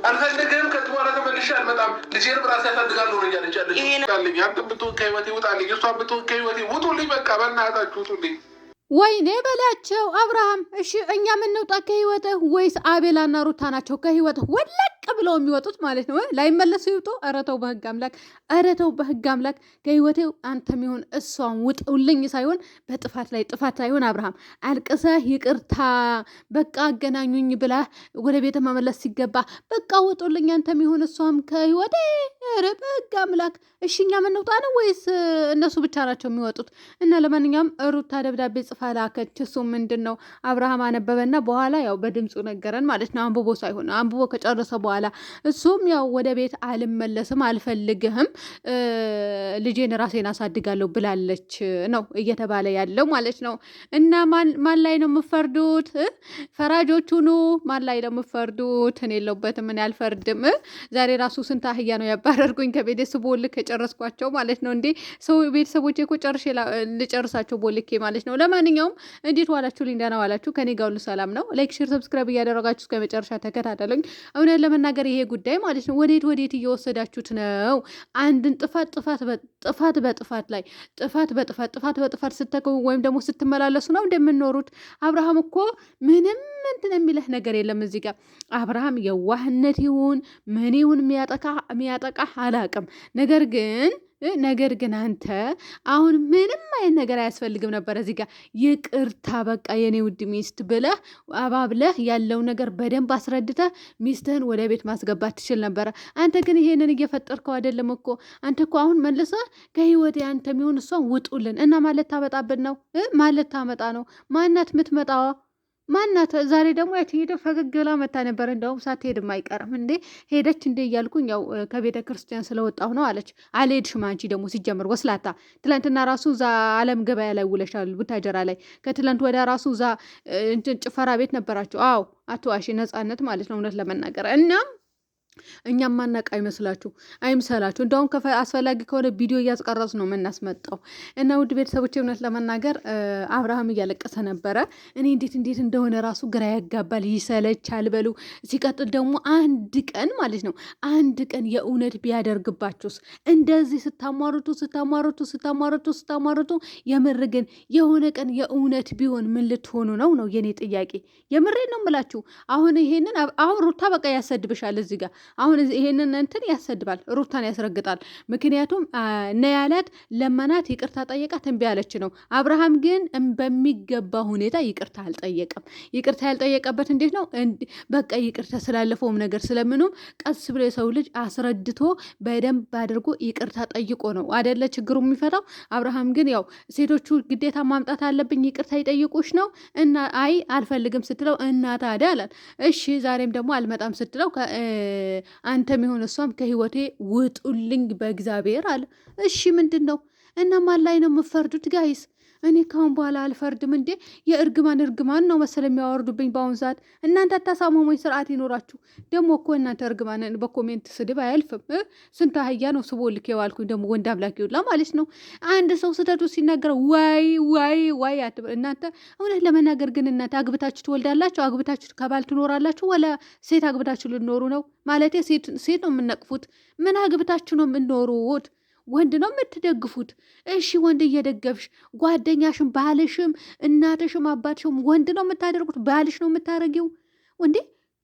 አልፈልግም ከዚህ በኋላ ተመልሼ አልመጣም። ልጄን ራሴ ያሳድጋለሁ ነው እያለች ያለች። አንተም ብትሆን ከህይወቴ ውጣልኝ፣ እሷም ብትሆን ከህይወቴ ውጡልኝ። በቃ በእናታችሁ ውጡልኝ። ወይኔ በላቸው አብርሃም። እሺ እኛ የምንውጣ ከህይወትህ ወይስ አቤላና ሩታ ናቸው ከህይወትህ ወለቅ ብለው የሚወጡት ማለት ነው? ላይመለሱ ይውጡ። ኧረ ተው በህግ አምላክ፣ ኧረ ተው በህግ አምላክ። ከህይወቴ አንተም ይሁን እሷን ውጡልኝ ሳይሆን በጥፋት ላይ ጥፋት ሳይሆን አብርሃም አልቅሰህ ይቅርታ በቃ አገናኙኝ ብለህ ወደ ቤተ መመለስ ሲገባ በቃ ውጡልኝ አንተም ይሁን እሷም ከህይወቴ። ኧረ በህግ አምላክ። እሺ እኛ የምንውጣ ነው ወይስ እነሱ ብቻ ናቸው የሚወጡት? እና ለማንኛውም ሩታ ደብዳቤ ጽፋ ላከች። እሱ ምንድን ነው አብርሃም አነበበና በኋላ ያው በድምፁ ነገረን ማለት ነው። አንብቦ ሳይሆን አንብቦ ከጨረሰ በኋላ እሱም ያው ወደ ቤት አልመለስም፣ አልፈልግህም፣ ልጄን ራሴን አሳድጋለሁ ብላለች ነው እየተባለ ያለው ማለት ነው። እና ማን ላይ ነው የምፈርዱት? ፈራጆቹ ኑ። ማን ላይ ነው የምፈርዱት? እኔ የለሁበትም፣ እኔ አልፈርድም። ዛሬ ራሱ ስንት አህያ ነው ያባረርኩኝ ከቤተሰብ ቦልክ የጨረስኳቸው ማለት ነው። እንዴ ሰው ቤተሰቦቼ እኮ ጨርሼ ልጨርሳቸው ቦልኬ ማለት ነው። ለማንኛውም እንዴት ዋላችሁ? ደህና ዋላችሁ? ከኔ ጋር ሁሉ ሰላም ነው። ላይክ፣ ሼር፣ ሰብስክራይብ እያደረጋችሁ እስከ መጨረሻ ተከታተሉኝ። እውነት ለመናገር ይሄ ጉዳይ ማለት ነው ወዴት እየወሰዳችሁት ነው? አንድን ጥፋት በጥፋት ላይ ጥፋት በጥፋት ስተከው ወይም ደግሞ ስትመላለሱ ነው እንደምንኖሩት። አብርሃም እኮ ምንም እንትን የሚለህ ነገር የለም እዚህ ጋር። አብርሃም የዋህነት ይሁን ምን ይሁን የሚያጠቃ አላቅም። ነገር ግን አንተ አሁን ምንም አይነት ነገር አያስፈልግም ነበር እዚህ ጋር ይቅርታ በቃ የኔ ውድ ሚስት ብለህ አባብለህ ያለው ነገር በደንብ አስረድተህ ሚስትህን ወደ ቤት ማስገባት ትችል ነበረ። አንተ ግን ይሄንን እየፈጠርከው አይደለም እኮ። አንተ እኮ አሁን መልሰህ ከህይወቴ አንተ የሚሆን እሷን ውጡልን እና ማለት ታመጣብን ነው ማለት ታመጣ ነው። ማናት የምትመጣዋ? ማናት? ዛሬ ደግሞ ያቺ ሄደ ፈገግ ብላ መታ ነበር። እንደውም ሳትሄድም አይቀርም እንዴ ሄደች እንዴ እያልኩኝ ያው ከቤተ ክርስቲያን ስለወጣሁ ነው አለች። አልሄድሽም አንቺ ደግሞ ሲጀምር ወስላታ። ትላንትና ራሱ እዛ አለም ገበያ ላይ ውለሻል ቡታጀራ ላይ። ከትላንት ወደ ራሱ እዛ ጭፈራ ቤት ነበራቸው። አዎ አትዋሺ፣ ነጻነት ማለት ነው እውነት ለመናገር እና እኛም ማናቅ አይምሰላችሁ። እንደውም አስፈላጊ ከሆነ ቪዲዮ እያስቀረጽ ነው የምናስመጣው። እና ውድ ቤተሰቦች እውነት ለመናገር አብርሃም እያለቀሰ ነበረ። እኔ እንዴት እንደሆነ ራሱ ግራ ያጋባል፣ ይሰለቻል በሉ። ሲቀጥል ደግሞ አንድ ቀን ማለት ነው አንድ ቀን የእውነት ቢያደርግባችሁስ? እንደዚህ ስታሟርቱ የምር ግን የሆነ ቀን የእውነት ቢሆን ምን ልትሆኑ ነው የኔ ጥያቄ። የምሬ ነው የምላችሁ። አሁን ሩታ በቃ ያሰድብሻል እዚህ ጋር አሁን ይሄንን እንትን ያሰድባል፣ ሩታን ያስረግጣል። ምክንያቱም ነያላት ለመናት ይቅርታ ጠየቃት እምቢ አለች ነው። አብርሃም ግን በሚገባ ሁኔታ ይቅርታ አልጠየቀም። ይቅርታ ያልጠየቀበት እንዴት ነው? በቃ ይቅርታ ስላለፈውም ነገር ስለምኑም ቀስ ብሎ የሰው ልጅ አስረድቶ በደንብ አድርጎ ይቅርታ ጠይቆ ነው አደለ ችግሩ የሚፈታው። አብርሃም ግን ያው ሴቶቹ ግዴታ ማምጣት አለብኝ ይቅርታ ይጠይቁሽ ነው እና አይ አልፈልግም ስትለው እና ታዲያ አላል። እሺ ዛሬም ደግሞ አልመጣም ስትለው አንተም ይሁን እሷም ከህይወቴ ውጡልኝ በእግዚአብሔር አለ። እሺ ምንድን ነው እና ማን ላይ ነው የምፈርዱት ጋይስ? እኔ ካሁን በኋላ አልፈርድም። እንዴ እርግማን ነው መሰለ የሚያወርዱብኝ በአሁን ሰዓት። እናንተ አታሳመሙኝ፣ ስርዓት ይኖራችሁ። ደግሞ እኮ እናንተ እርግማንን በኮሜንት ስድብ አያልፍም። ስንት አህያ ነው ስቦ ልክ የዋልኩኝ ደግሞ ወንድ አምላክ ይውላ ማለት ነው። አንድ ሰው ስህተቱ ሲናገር ዋይ አትበል እናንተ። እውነት ለመናገር ግን እናንተ አግብታችሁ ትወልዳላችሁ? አግብታችሁ ከባል ትኖራላችሁ? ወላ ሴት አግብታችሁ ልኖሩ ነው ማለት? ሴት ነው የምነቅፉት? ምን አግብታችሁ ነው የምኖሩት? ወንድ ነው የምትደግፉት? እሺ ወንድ እየደገፍሽ ጓደኛሽም ባልሽም እናትሽም አባትሽም ወንድ ነው የምታደርጉት? ባልሽ ነው የምታረጊው እንዴ?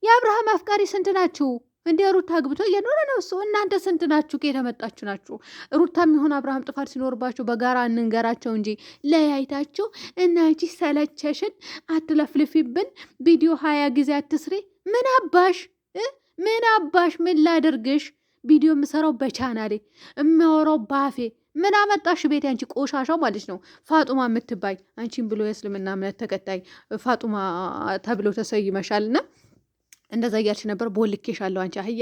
የአብርሃም አፍቃሪ ስንት ናችሁ እንዴ? ሩታ አግብቶ እየኖረ ነው እሱ። እናንተ ስንት ናችሁ? የተመጣችሁ ናችሁ? ሩታም ይሁን አብርሃም ጥፋት ሲኖርባቸው በጋራ እንንገራቸው እንጂ ለያይታችሁ እናንቺ ሰለቸሽን አትለፍልፊብን። ቪዲዮ 20 ጊዜ አትስሪ። ምን አባሽ ምን ላደርግሽ? ቪዲዮ የምሰራው በቻናሌ የሚያወራው ባፌ። ምን አመጣሽ ቤት? አንቺ ቆሻሻው ማለት ነው ፋጡማ የምትባይ አንቺን ብሎ የእስልምና እምነት ተከታይ ፋጡማ ተብሎ ተሰይመሻልና እንደዛ እያልሽ ነበር። ቦልኬሻለሁ አንቺ አህያ።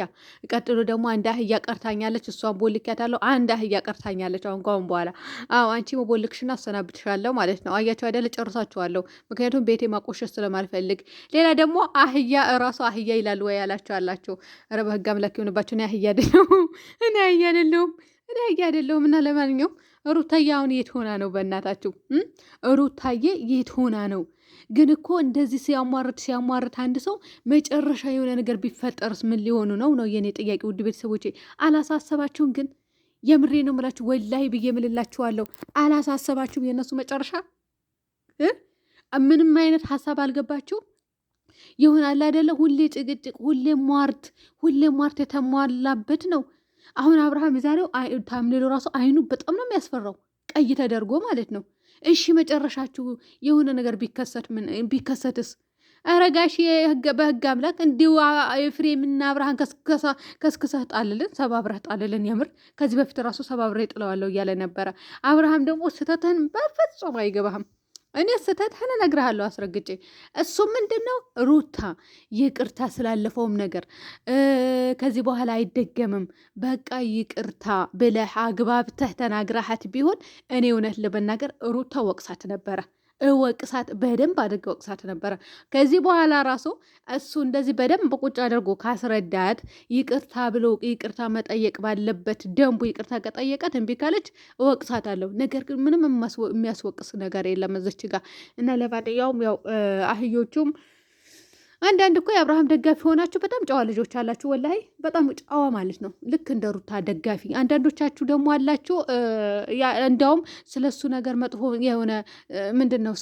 ቀጥሎ ደግሞ አንድ አህያ ቀርታኛለች፣ እሷን ቦልኬያታለሁ። አንድ አህያ ቀርታኛለች አሁን ካሁን በኋላ። አዎ አንቺ ቦልክሽና አሰናብትሻለሁ ማለት ነው። አያቸው አይደለ? ጨርሳችኋለሁ። ምክንያቱም ቤቴ ማቆሸሽ ስለማልፈልግ። ሌላ ደግሞ አህያ እራሱ አህያ ይላሉ ወይ ያላቸው አላቸው። ኧረ በህግ አምላክ ይሆንባቸው። እኔ አህያ አይደለሁም። እና ለማንኛውም ሩታዬ አሁን የት ሆና ነው? በእናታችሁ ሩታዬ የት ሆና ነው? ግን እኮ እንደዚህ ሲያሟርት አንድ ሰው መጨረሻ የሆነ ነገር ቢፈጠርስ ምን ሊሆኑ ነው የኔ ጥያቄ። ውድ ቤተሰቦቼ አላሳሰባችሁም? ግን የምሬ ነው የምላችሁ፣ ወላሂ ብዬ ምልላችኋለሁ። አላሳሰባችሁም የእነሱ መጨረሻ? ምንም አይነት ሀሳብ አልገባችሁም? ይሆናል አይደለ? ሁሌ ጭቅጭቅ፣ ሁሌ ሟርት የተሟላበት ነው። አሁን አብርሃም የዛሬው ታምሌሎ ራሱ አይኑ በጣም ነው የሚያስፈራው፣ ቀይ ተደርጎ ማለት ነው። እሺ መጨረሻችሁ የሆነ ነገር ቢከሰትስ? ኧረ ጋሽ በህግ አምላክ እንዲሁ ኤፍሬምና አብርሃም ከስክሰህ ጣልልን፣ ሰባብረህ ጣልልን። የምር ከዚህ በፊት ራሱ ሰባብረህ ጥለዋለሁ እያለ ነበረ። አብርሃም ደግሞ ስህተትህን በፍጹም አይገባህም። እኔ ስህተትህን እነግርሃለሁ አስረግጬ። እሱ ምንድን ነው ሩታ ይቅርታ ስላለፈውም ነገር ከዚህ በኋላ አይደገምም፣ በቃ ይቅርታ ብለህ አግባብተህ ተናግረሃት ቢሆን እኔ እውነት ለመናገር ሩታ ወቅሳት ነበረ። በደንብ አድርገ ወቅሳት ነበረ። ከዚህ በኋላ ራሱ እሱ እንደዚህ በደንብ ቁጭ አድርጎ ካስረዳት ይቅርታ ብሎ ይቅርታ መጠየቅ ባለበት ደንቡ ይቅርታ ከጠየቀት እምቢ ካለች እወቅሳት አለሁ። ነገር ግን ምንም የሚያስወቅስ ነገር የለም እዚች ጋር እና ለባጥያውም ያው አህዮቹም አንዳንድ እኮ የአብርሃም ደጋፊ ሆናችሁ በጣም ጨዋ ልጆች አላችሁ። ወላሂ በጣም ጨዋ ማለት ነው፣ ልክ እንደ ሩታ ደጋፊ። አንዳንዶቻችሁ ደግሞ አላችሁ እንዲያውም ስለ እሱ ነገር መጥፎ የሆነ ምንድን ነው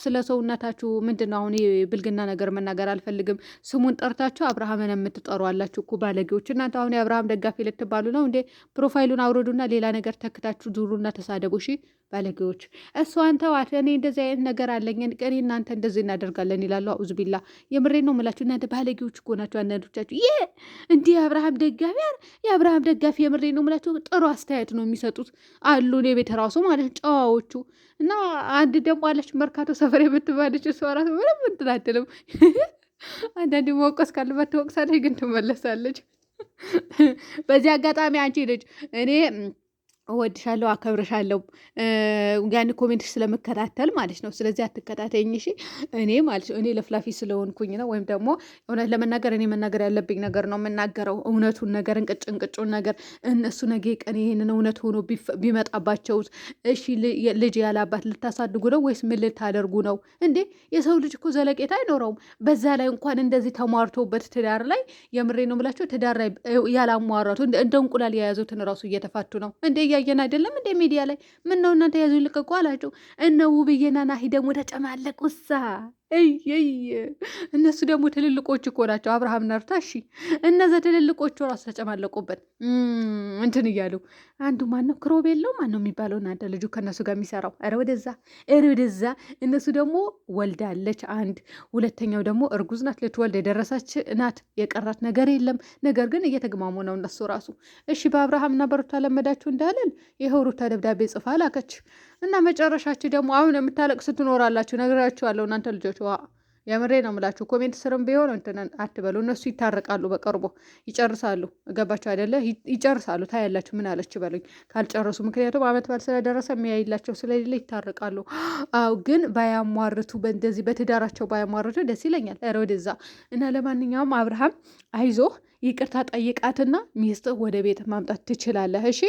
ስለ ሰውነታችሁ ምንድን ነው አሁን ብልግና ነገር መናገር አልፈልግም፣ ስሙን ጠርታችሁ አብርሃምን የምትጠሩ አላችሁ እኮ ባለጌዎች። እናንተ አሁን የአብርሃም ደጋፊ ልትባሉ ነው እንዴ? ፕሮፋይሉን አውረዱና ሌላ ነገር ተክታችሁ ዙሩና ተሳደቡ። እሺ ባለጌዎች። እሱ አንተዋት እኔ እንደዚህ አይነት ነገር አለኝ እኔ እናንተ እንደዚህ እናደርጋለን ይላሉ። አውዝ ቢላ የምሬ ነው የምላችሁ። እናንተ ባለጌዎች እኮ ናችሁ አንዳንዶቻችሁ። እንዲህ የአብርሃም ደጋፊ የምሬ ነው የምላችሁ ጥሩ አስተያየት ነው የሚሰጡት አሉ። እኔ ቤት ራሱ ማለት ጨዋዎቹ እና አንድ ደግሞ አለች መርካቶ ሰፈር የምትባለች እሷ ራሱ ምንም እንትን አትልም። አንዳንድ መወቀስ ካለባት ትወቅሳለች፣ ግን ትመለሳለች። በዚህ አጋጣሚ አንቺ ልጅ እኔ እወድሻለሁ፣ አከብርሻለሁ ያን ኮሜንት ስለምከታተል ማለት ነው። ስለዚህ አትከታተኝ እሺ። እኔ ማለት ነው እኔ ለፍላፊ ስለሆንኩኝ ነው። ወይም ደግሞ እውነት ለመናገር እኔ መናገር ያለብኝ ነገር ነው የምናገረው። እውነቱን ነገር እንቅጩን ነገር እነሱ ነገ ቀን ይሄንን እውነት ሆኖ ቢመጣባቸው እሺ ልጅ ያለ አባት ልታሳድጉ ነው ወይስ ምን ልታደርጉ ነው እንዴ? የሰው ልጅ እኮ ዘለቄታ አይኖረውም። በዛ ላይ እንኳን እንደዚህ ተሟርቶበት ትዳር ላይ የምሬ ነው የምላቸው ትዳር ላይ ያላሟራቱ እንደ እንቁላል የያዙትን ራሱ እየተፋቱ ነው እንዴ? እያየን አይደለም እንደ ሚዲያ ላይ ምን ነው እናንተ ያዙ ልቀቁ አላቸው። እነ ውብዬና ናሂ ደግሞ ተጨማለቁሳ። እነሱ ደግሞ ትልልቆች እኮ ናቸው። አብርሃም ነርታ እሺ፣ እነዛ ትልልቆቹ ራሱ ተጨማለቁበት እንትን እያሉ። አንዱ ማነው ክሮቤል ነው ማነው የሚባለው እናንተ ልጁ ከእነሱ ጋር የሚሰራው። ኧረ ወደዛ። እነሱ ደግሞ ወልዳለች አንድ፣ ሁለተኛው ደግሞ እርጉዝ ናት፣ ልትወልድ የደረሰች ናት። የቀራት ነገር የለም። ነገር ግን እየተግማሙ ነው እነሱ ራሱ። እሺ በአብርሃምና በሩታ ለመዳችሁ እንዳለን ይኸው ሩታ ደብዳቤ ጽፋ ላከች እና መጨረሻችሁ ደግሞ አሁን የምታለቅሱ ትኖራላችሁ። ነግራችኋለሁ እናንተ ልጆች። የምሬ ነው የምላችሁ። ኮሜንት ስርም ቢሆን እንትን አትበሉ። እነሱ ይታረቃሉ፣ በቅርቡ ይጨርሳሉ። ገባችሁ አይደለ? ይጨርሳሉ። ታያላችሁ። ምን አለች በሉኝ ካልጨረሱ። ምክንያቱም አመት በዓል ስለደረሰ የሚያይላቸው ስለሌለ ይታረቃሉ። አው ግን ባያሟርቱ፣ በእንደዚህ በትዳራቸው ባያሟርቱ ደስ ይለኛል። ኧረ ወደዛ እና ለማንኛውም አብርሃም አይዞህ፣ ይቅርታ ጠይቃትና ሚስትህ ወደ ቤት ማምጣት ትችላለህ። እሺ